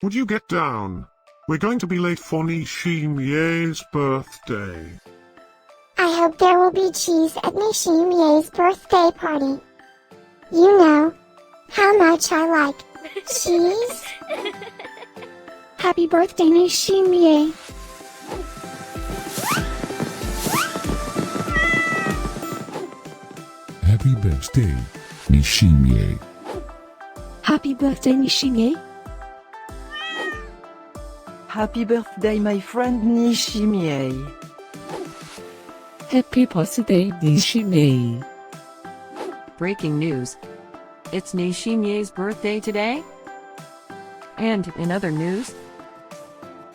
Would you get down? We're going to be late for Nishimwe's birthday. I hope there will be cheese at Nishimwe's birthday party. You know how much I like cheese. Happy birthday, Nishimwe. Happy birthday, Nishimwe. Happy birthday, Nishimwe. Happy birthday, my friend Nishimwe. Happy birthday, Nishimwe. Breaking news. It's Nishimwe's birthday today? And in other news,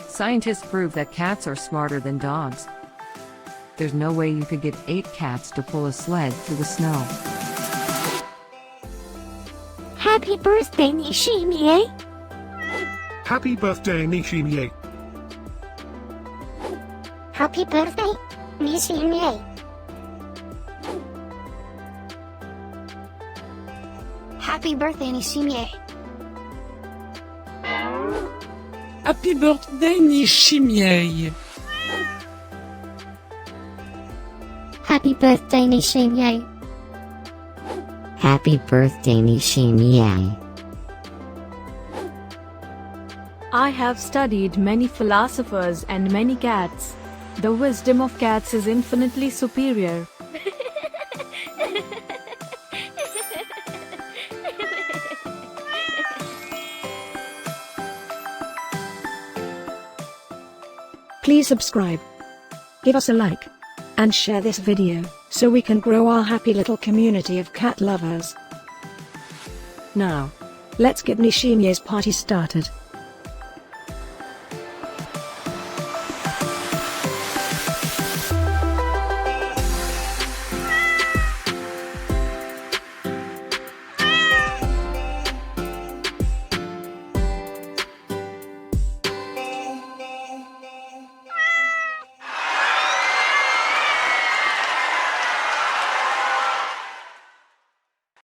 scientists prove that cats are smarter than dogs. There's no way you could get 8 cats to pull a sled through the snow. Happy birthday, Nishimwe. Happy birthday, Nishimwe. Happy birthday, Nishimwe. Happy birthday, Nishimwe. Happy birthday, Nishimwe. Happy birthday, Nishimwe. Happy birthday, Nishimwe. I have studied many philosophers and many cats. The wisdom of cats is infinitely superior. Please subscribe, give us a like, and share this video, so we can grow our happy little community of cat lovers. Now, let's get Nishimwe's party started.